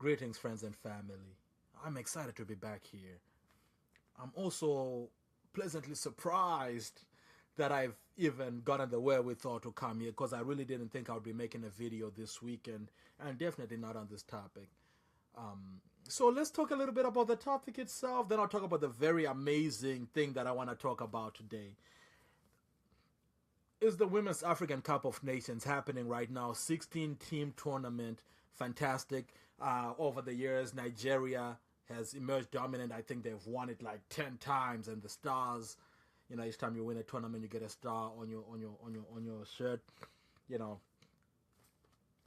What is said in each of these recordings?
Greetings, friends and family. I'm excited to be back here. I'm also pleasantly surprised that I've even gotten the wherewithal to come here because I really didn't think I would be making a video this weekend and definitely not on this topic. So let's talk a little bit about the topic itself, then I'll talk about the very amazing thing that I want to talk about today. Is the Women's African Cup of Nations happening right now? 16-team tournament, fantastic. Over the years, Nigeria has emerged dominant. I think they've won it like 10 times, and the stars, each time you win a tournament, you get a star on your shirt.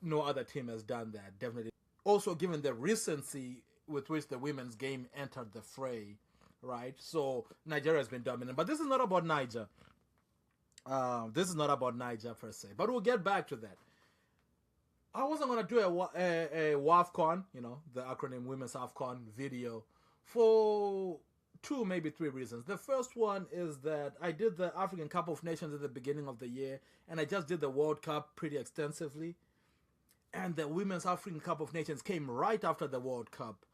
No other team has done that. Definitely. Also, given the recency with which the women's game entered the fray, right? So Nigeria has been dominant, but this is not about Niger. This is not about Niger per se, but we'll get back to that. I wasn't going to do a WAFCON, the acronym Women's AFCON video for 2, maybe 3 reasons. The first one is that I did the African Cup of Nations at the beginning of the year, and I just did the World Cup pretty extensively. And the Women's African Cup of Nations came right after the World Cup.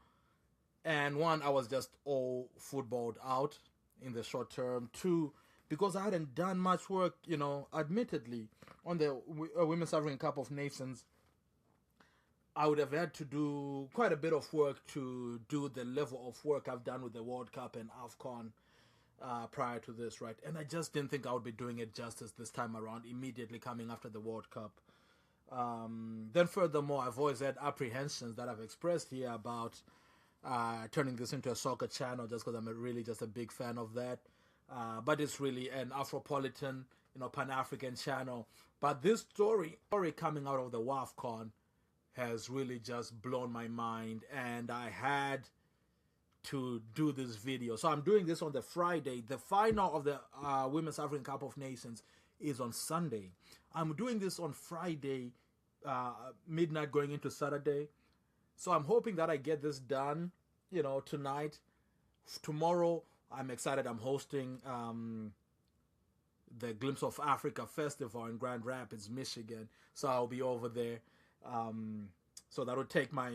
And 1, I was just all footballed out in the short term. 2, because I hadn't done much work, admittedly, on the Women's African Cup of Nations. I would have had to do quite a bit of work to do the level of work I've done with the World Cup and AFCON prior to this, right? And I just didn't think I would be doing it justice this time around, immediately coming after the World Cup. Then furthermore, I've always had apprehensions that I've expressed here about turning this into a soccer channel just because I'm really just a big fan of that. But it's really an Afropolitan, Pan-African channel. But this story coming out of the WAFCON has really just blown my mind, and I had to do this video. So I'm doing this on the Friday. The final of the Women's African Cup of Nations is on Sunday. I'm doing this on Friday, midnight going into Saturday. So I'm hoping that I get this done, tonight. Tomorrow, I'm excited. I'm hosting the Glimpse of Africa Festival in Grand Rapids, Michigan. So I'll be over there. So that will take my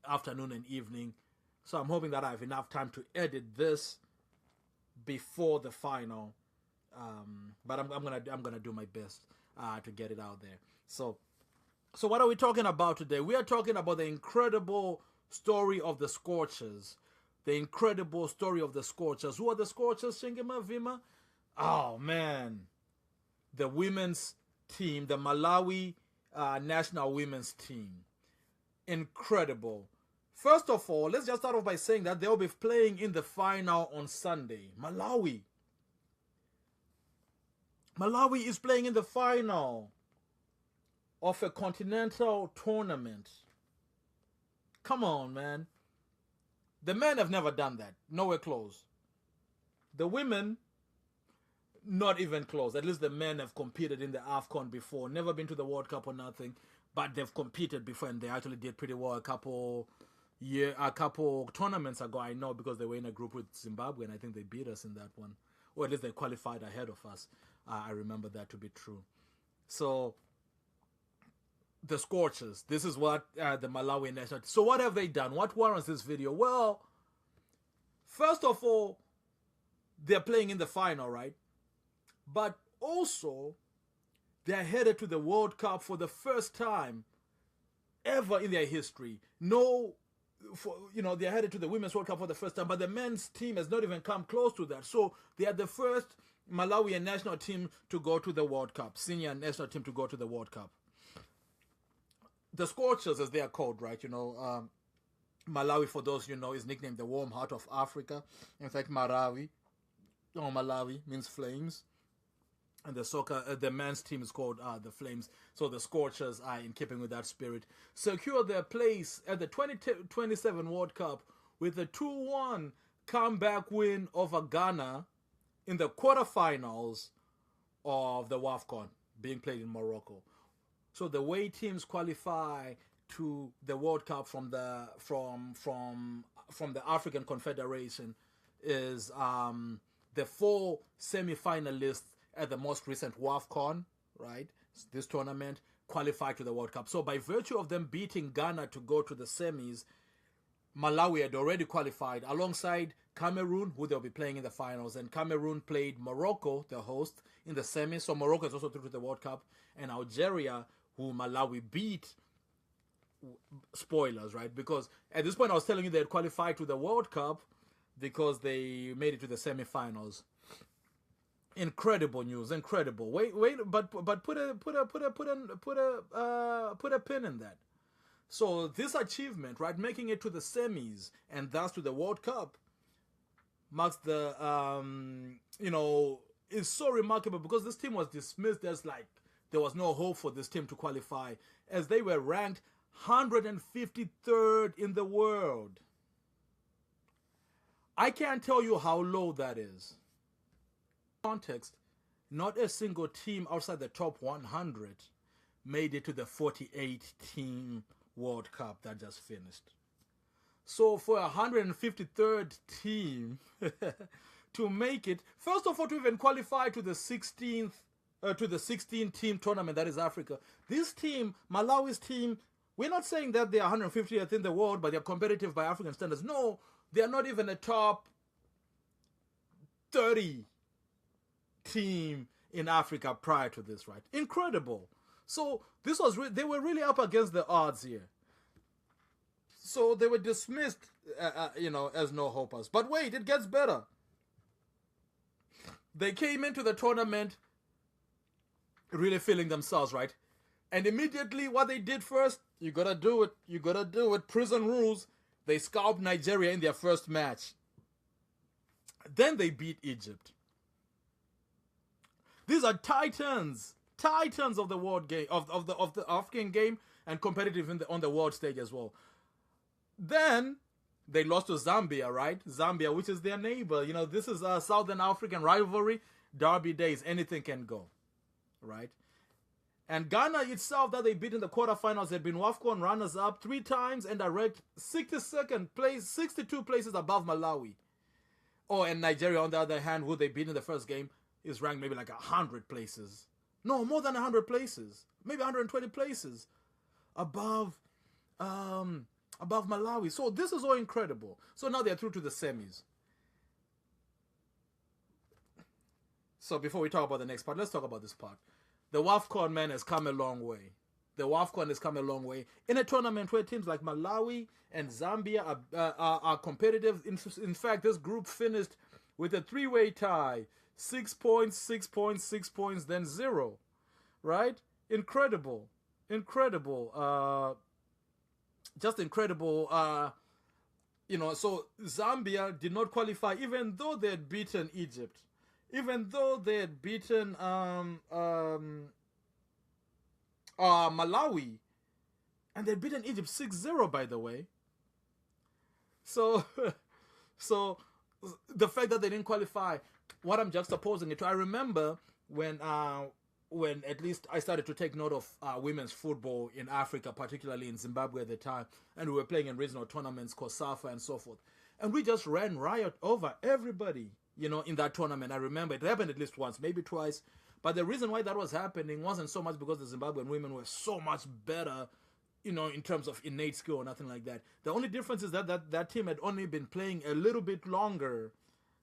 afternoon and evening. So I'm hoping that I have enough time to edit this before the final. But I'm gonna do my best to get it out there. So what are we talking about today? We are talking about the incredible story of the Scorchers. The incredible story of the Scorchers. Who are the Scorchers, Shingima Vima? Oh man, the women's team, the Malawi national women's team. Incredible. First of all, let's just start off by saying that they'll be playing in the final on Sunday. Malawi is playing in the final of a continental tournament. Come on, man. The men have never done that. Nowhere close. The women, not even close. At least the men have competed in the AFCON before. Never been to the World Cup or nothing, but they've competed before, and they actually did pretty well a couple tournaments ago. I know, because they were in a group with Zimbabwe, and I think they beat us in that one, or at least they qualified ahead of us. I remember that to be true. So the Scorchers, this is what the Malawian national. So what have they done? What warrants this video? Well, first of all, they're playing in the final, right? But also, they're headed to the World Cup for the first time ever in their history. They're headed to the Women's World Cup for the first time, but the men's team has not even come close to that. So they are the first Malawian national team to go to the World Cup, senior national team to go to the World Cup. The Scorchers, as they are called, right? Malawi, for those is nicknamed the warm heart of Africa. In fact, Malawi means flames. And the men's team is called the Flames. So the Scorchers are, in keeping with that spirit, secure their place at the 2027 World Cup with a 2-1 comeback win over Ghana in the quarterfinals of the WAFCON being played in Morocco. So the way teams qualify to the World Cup from the African Confederation is the 4 semi-finalists at the most recent WAFCON, right? This tournament, qualify to the World Cup. So by virtue of them beating Ghana to go to the semis, Malawi had already qualified alongside Cameroon, who they'll be playing in the finals. And Cameroon played Morocco, the host, in the semis. So Morocco is also through to the World Cup. And Algeria, who Malawi beat. Spoilers, right? Because at this point I was telling you they had qualified to the World Cup because they made it to the semi-finals. Incredible news, incredible. Wait, but put a pin in that. So this achievement, right, making it to the semis and thus to the World Cup, marks the is so remarkable because this team was dismissed as like there was no hope for this team to qualify, as they were ranked 153rd in the world. I can't tell you how low that is. Context, not a single team outside the top 100 made it to the 48-team World Cup that just finished. So for a 153rd team to make it, first of all, to even qualify to the 16th to the 16-team tournament, that is Africa. This team, Malawi's team, we're not saying that they're 150th in the world, but they're competitive by African standards. No, they're not even a top 30 team in Africa prior to this, right? Incredible. So this was they were really up against the odds here. So they were dismissed, as no hopers. But wait, it gets better. They came into the tournament really feeling themselves, right? And immediately what they did first, you gotta do it. You gotta do it. Prison rules. They scalped Nigeria in their first match. Then they beat Egypt. These are titans of the world game, of the African game, and competitive on the world stage as well. Then they lost to Zambia, right? Zambia, which is their neighbor. This is a Southern African rivalry. Derby days, anything can go, right? And Ghana itself, that they beat in the quarterfinals, had been WAFCON runners-up 3 times and are ranked 62nd place, 62 places above Malawi. Oh, and Nigeria, on the other hand, who they beat in the first game, is ranked maybe like 100 places. No, more than 100 places. Maybe 120 places above Malawi. So this is all incredible. So now they're through to the semis. So before we talk about the next part, let's talk about this part. The WAFCON, man, has come a long way. The WAFCON has come a long way in a tournament where teams like Malawi and Zambia are competitive. In fact, this group finished with a 3-way tie. 6 points, 6 points, 6 points, then 0. Right? Incredible. Incredible. Just incredible. So Zambia did not qualify even though they had beaten Egypt. Even though they had beaten Malawi, and they'd beaten Egypt 6-0, by the way. So the fact that they didn't qualify, what I'm juxtaposing it to, I remember when at least I started to take note of women's football in Africa, particularly in Zimbabwe at the time, and we were playing in regional tournaments, COSAFA and so forth, and we just ran riot over everybody. In that tournament. I remember it happened at least once, maybe twice. But the reason why that was happening wasn't so much because the Zimbabwean women were so much better, in terms of innate skill or nothing like that. The only difference is that team had only been playing a little bit longer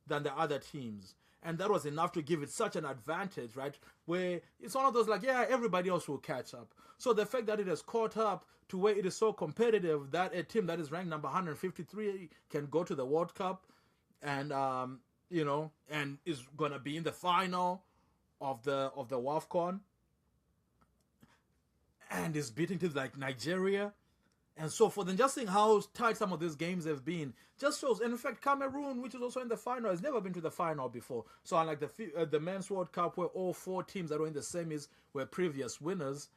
than the other teams. And that was enough to give it such an advantage, right? Where it's one of those like, yeah, everybody else will catch up. So the fact that it has caught up to where it is so competitive that a team that is ranked number 153 can go to the World Cup and and is gonna be in the final of the WAFCON, and is beating teams like Nigeria and so forth. And just seeing how tight some of these games have been just shows. And in fact, Cameroon, which is also in the final, has never been to the final before. So unlike the Men's World Cup, where all 4 teams that were in the semis were previous winners,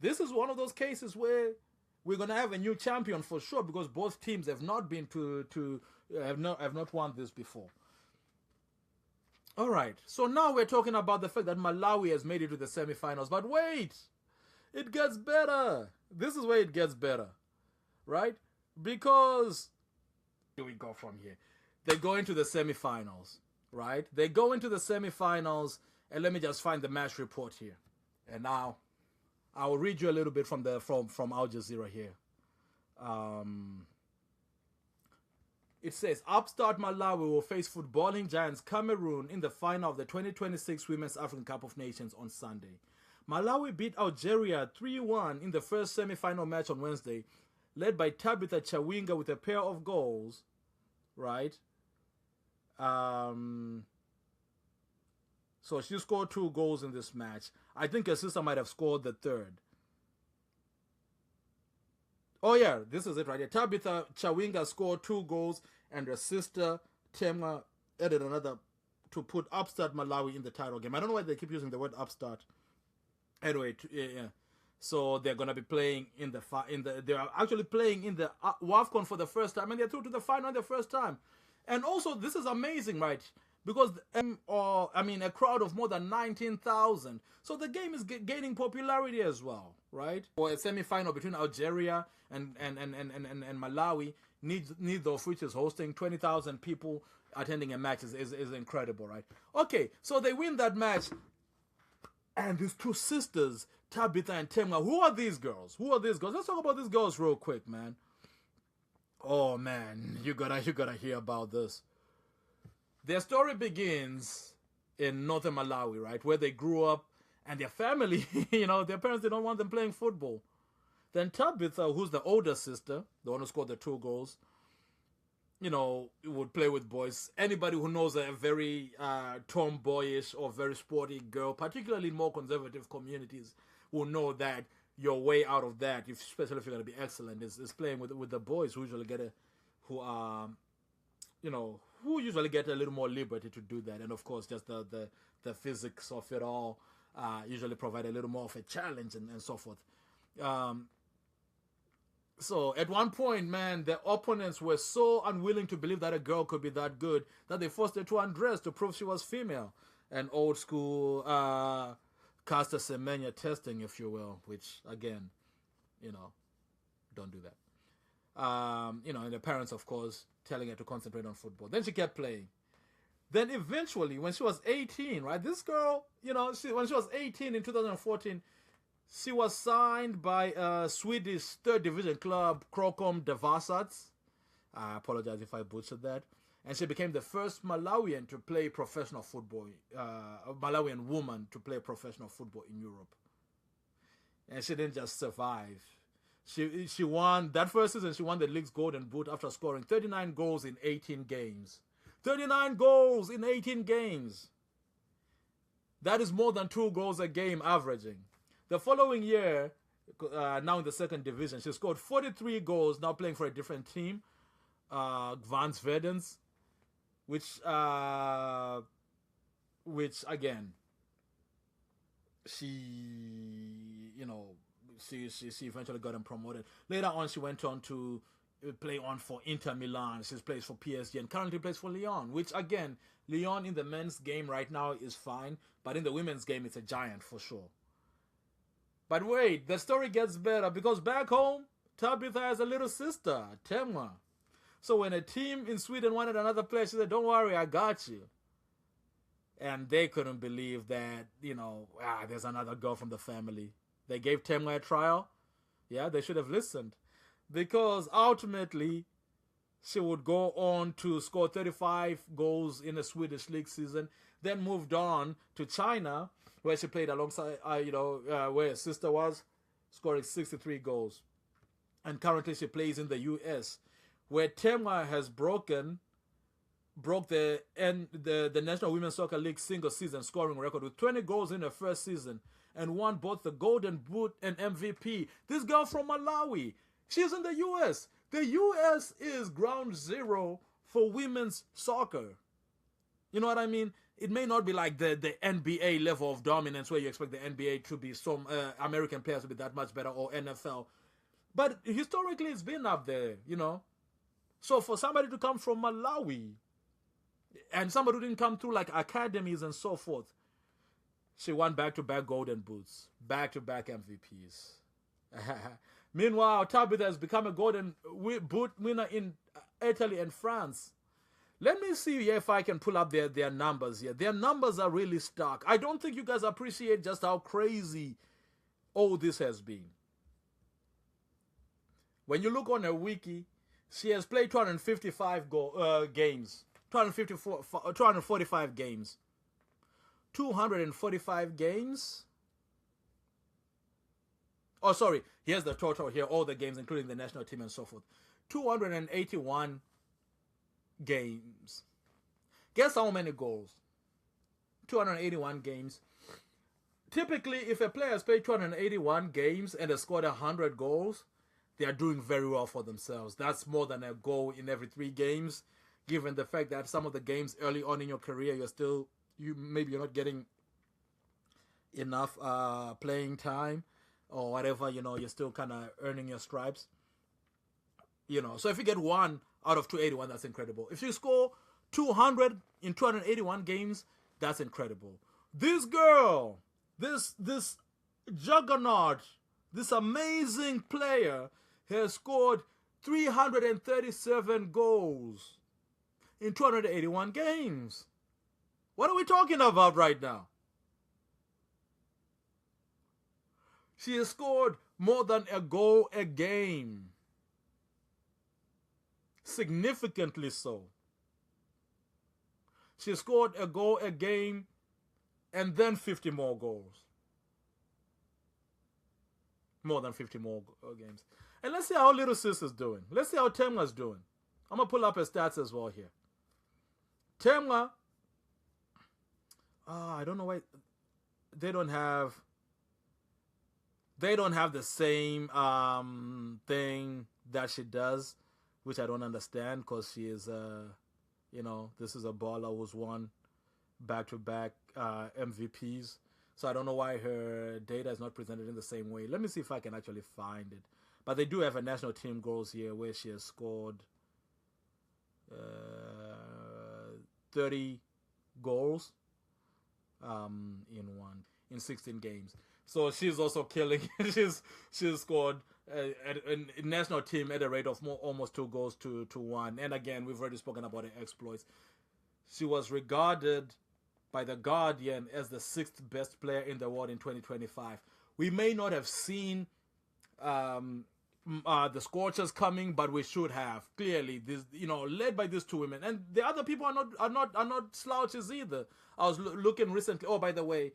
this is one of those cases where we're gonna have a new champion for sure, because both teams have not been have not won this before. All right, so now we're talking about the fact that Malawi has made it to the semifinals. But wait, it gets better. This is where it gets better, right? Because here we go from here. They go into the semifinals, right? They go into the semifinals, and let me just find the match report here. And now, I'll read you a little bit from Al Jazeera here. It says, upstart Malawi will face footballing giants Cameroon in the final of the 2026 Women's African Cup of Nations on Sunday. Malawi beat Algeria 3-1 in the first semi-final match on Wednesday, led by Tabitha Chawinga with a pair of goals, right? So she scored 2 goals in this match. I think her sister might have scored the third. Oh yeah, this is it right here. Tabitha Chawinga scored 2 goals, and her sister Temwa added another to put upstart Malawi in the title game. I don't know why they keep using the word upstart. Anyway, yeah. So they're gonna be playing they are actually playing in the WAFCON for the first time, and they're through to the final the first time. And also, this is amazing, right? Because a crowd of more than 19,000. So the game is gaining popularity as well, right? For a semi-final between Algeria and Malawi, neither of which is hosting 20,000 people attending a match is incredible, right? Okay, so they win that match, and these 2 sisters, Tabitha and Temwa, who are these girls? Let's talk about these girls real quick, man. Oh man, you gotta hear about this. Their story begins in northern Malawi, right, where they grew up, and their family, their parents, they don't want them playing football. Then Tabitha, who's the older sister, the one who scored the 2 goals, would play with boys. Anybody who knows a very tomboyish or very sporty girl, particularly in more conservative communities, will know that your way out of that, especially if you're going to be excellent, is playing with the boys who usually who usually get a little more liberty to do that. And of course, just the physics of it all usually provide a little more of a challenge and so forth. So at one point, man, the opponents were so unwilling to believe that a girl could be that good that they forced her to undress to prove she was female. An old school caster semenya testing, if you will, which again, don't do that. And the parents, of course, telling her to concentrate on football. Then she kept playing. Then eventually, when she was 18, right, this girl, when she was 18 in 2014, she was signed by a Swedish 3rd division club, Krokom Devasats. I apologize if I butchered that. And she became the first Malawian to play professional football, a Malawian woman to play professional football in Europe. And she didn't just survive. She won, that first season, she won the league's golden boot after scoring 39 goals in 18 games. 39 goals in 18 games. That is more than 2 goals a game averaging. The following year, now in the 2nd division, she scored 43 goals, now playing for a different team, Vans Verdens, which again, she eventually got him promoted. Later on, she went on to play on for Inter Milan. She plays for PSG and currently plays for Lyon, which again, Lyon in the men's game right now is fine, but in the women's game, it's a giant for sure. But wait, the story gets better, because back home, Tabitha has a little sister, Temwa. So when a team in Sweden wanted another player, she said, don't worry, I got you. And they couldn't believe that, there's another girl from the family. They gave Temwa a trial. Yeah, they should have listened. Because ultimately, she would go on to score 35 goals in a Swedish league season, then moved on to China, where she played alongside, where her sister was, scoring 63 goals. And currently she plays in the US, where Temwa has broke the National Women's Soccer League single season scoring record with 20 goals in her first season, and won both the Golden Boot and MVP. This girl from Malawi, she's in the US. The US is ground zero for women's soccer. You know what I mean? It may not be like the NBA level of dominance where you expect the NBA to be some American players to be that much better, or NFL. But historically, it's been up there, So for somebody to come from Malawi, and somebody who didn't come through like academies and so forth, she won back-to-back Golden Boots, back-to-back MVPs. Meanwhile, Tabitha has become a Golden Boot winner in Italy and France. Let me see if I can pull up their numbers here. Their numbers are really stark. I don't think you guys appreciate just how crazy all this has been. When you look on her wiki, she has played 255 games, 245 games. 245 games. Oh, sorry. Here's the total here, all the games, including the national team and so forth. 281 games. Guess how many goals? 281 games. Typically, if a player has played 281 games and has scored 100 goals, they are doing very well for themselves. That's more than a goal in every 3 games, given the fact that some of the games early on in your career, maybe you're not getting enough playing time or whatever, you're still kind of earning your stripes. So if you get 1 out of 281, that's incredible. If you score 200 in 281 games, that's incredible. This girl, this juggernaut, this amazing player has scored 337 goals in 281 games. What are we talking about right now? She has scored more than a goal a game. Significantly so. She scored a goal a game and then 50 more goals. More than 50 more games. And let's see how little sis is doing. Let's see how Temwa's doing. I'm going to pull up her stats as well here. Temwa, I don't know why they don't have the same thing that she does, which I don't understand, because she is this is a baller who's won back-to-back MVPs. So I don't know why her data is not presented in the same way. Let me see if I can actually find it. But they do have a national team goals here where she has scored 30 goals in 16 games. So she's also killing. she's scored a national team at a rate of almost 2 goals to 1. And again, we've already spoken about her exploits. She was regarded by The Guardian as the 6th best player in the world in 2025. We may not have seen the Scorchers coming, but we should have. Clearly, this led by these 2 women, and the other people are not slouches either. I was looking recently. Oh, by the way,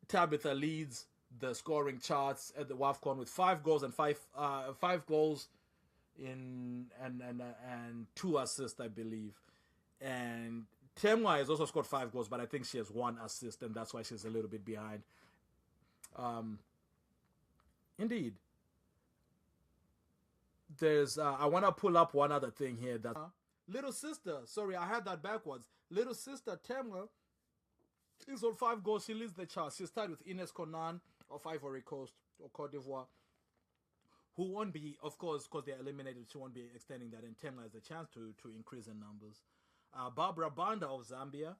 Tabitha leads the scoring charts at the WAFCON with 5 goals and 5 goals and 2 assists, I believe. And Temwa has also scored 5 goals, but I think she has 1 assist, and that's why she's a little bit behind. Indeed. There's I want to pull up one other thing here. That little sister, sorry, I had that backwards. Little sister Temwa is on 5 goals. She leads the chart. She's tied with Ines Conan of Ivory Coast or Cote d'Ivoire, who won't be, of course, because they're eliminated, she won't be extending that, and Temwa has a chance to increase in numbers. Barbara Banda of Zambia,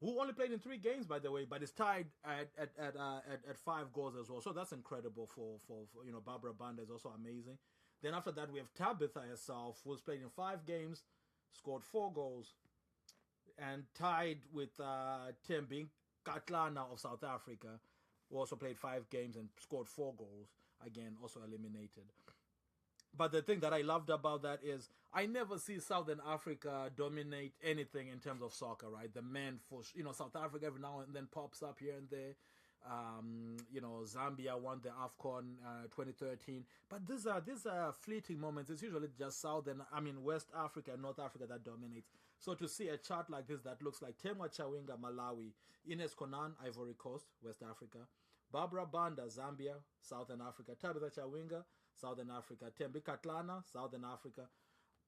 who only played in 3 games, by the way, but is tied at 5 goals as well. So that's incredible for Barbara Banda is also amazing. Then after that, we have Tabitha herself, who's played in 5 games, scored 4 goals, and tied with Tembing Katlana of South Africa, who also played 5 games and scored 4 goals. Again, also eliminated. But the thing that I loved about that is I never see Southern Africa dominate anything in terms of soccer, right? The men for South Africa every now and then pops up here and there. Zambia won the AFCON 2013, but these are fleeting moments. It's usually just West Africa and North Africa that dominates. So to see a chart like this that looks like Temwa Chawinga, Malawi, Ines Conan, Ivory Coast, West Africa, Barbara Banda, Zambia, Southern Africa, Tabitha Chawinga, Southern Africa, Tembi Katlana, Southern Africa.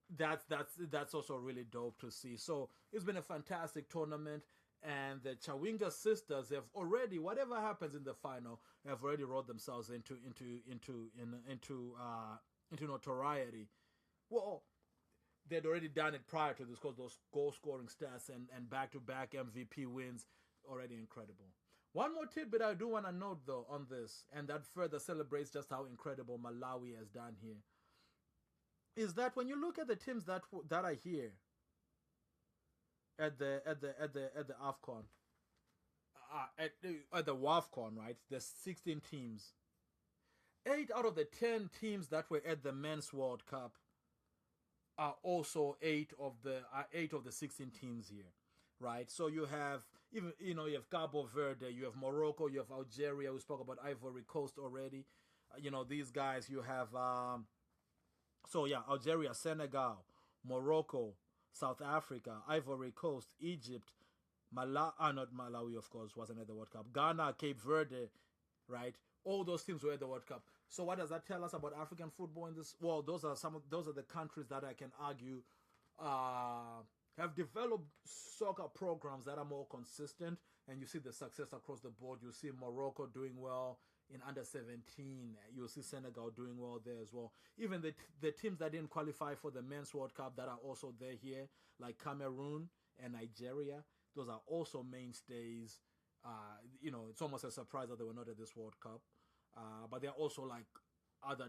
That's also really dope to see. So it's been a fantastic tournament. And the Chawinga sisters have already, whatever happens in the final, have already rolled themselves into notoriety. Well, they'd already done it prior to this, because those goal scoring stats and back-to-back MVP wins, already incredible. One more tidbit I do want to note though on this, and that further celebrates just how incredible Malawi has done here, is that when you look at the teams that are here at the AFCON, at the WAFCON, right? There's 16 teams. 8 out of the 10 teams that were at the Men's World Cup are also 8 of the 16 teams here, right? So you have you have Cabo Verde, you have Morocco, you have Algeria. We spoke about Ivory Coast already. These guys. You have Algeria, Senegal, Morocco, South Africa, Ivory Coast, Egypt, not Malawi, of course, wasn't at the World Cup. Ghana, Cape Verde, right? All those teams were at the World Cup. So what does that tell us about African football in this? Well, those are the countries that I can argue have developed soccer programs that are more consistent, and you see the success across the board. You see Morocco doing well in under 17. You'll see Senegal doing well there as well. Even the teams that didn't qualify for the Men's World Cup that are also there here, like Cameroon and Nigeria, those are also mainstays. It's almost a surprise that they were not at this World Cup. But they're also like other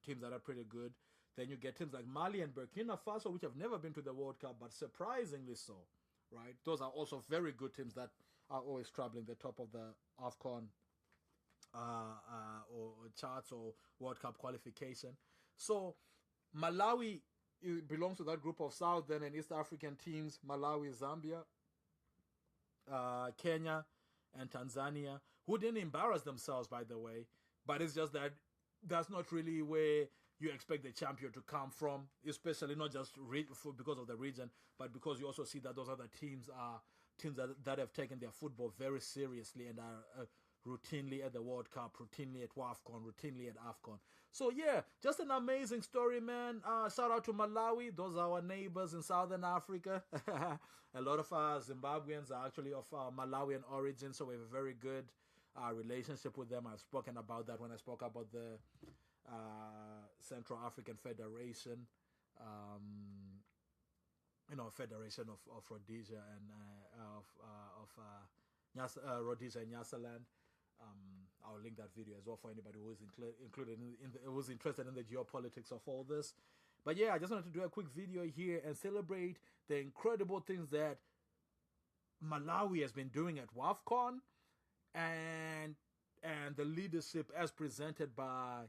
teams that are pretty good. Then you get teams like Mali and Burkina Faso, which have never been to the World Cup, but surprisingly so, right? Those are also very good teams that are always troubling the top of the AFCON or charts or World Cup qualification. So Malawi belongs to that group of Southern and East African teams. Malawi, Zambia, Kenya, and Tanzania, who didn't embarrass themselves, by the way. But it's just that that's not really where you expect the champion to come from, especially not just because of the region, but because you also see that those other teams are teams that have taken their football very seriously and are routinely at the World Cup, routinely at WAFCON, routinely at AFCON. So yeah, just an amazing story, man. Shout out to Malawi. Those are our neighbors in Southern Africa. A lot of Zimbabweans are actually of Malawian origin, so we have a very good relationship with them. I've spoken about that when I spoke about the Central African Federation, Federation of Rhodesia and Rhodesia and Nyasaland. I'll link that video as well for anybody who is who's interested in the geopolitics of all this. But yeah, I just wanted to do a quick video here and celebrate the incredible things that Malawi has been doing at WAFCON and the leadership as presented by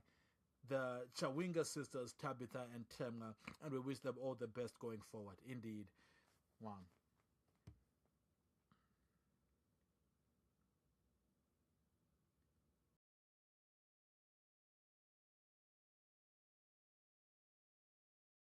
the Chawinga sisters, Tabitha and Temwa, and we wish them all the best going forward. Indeed. One.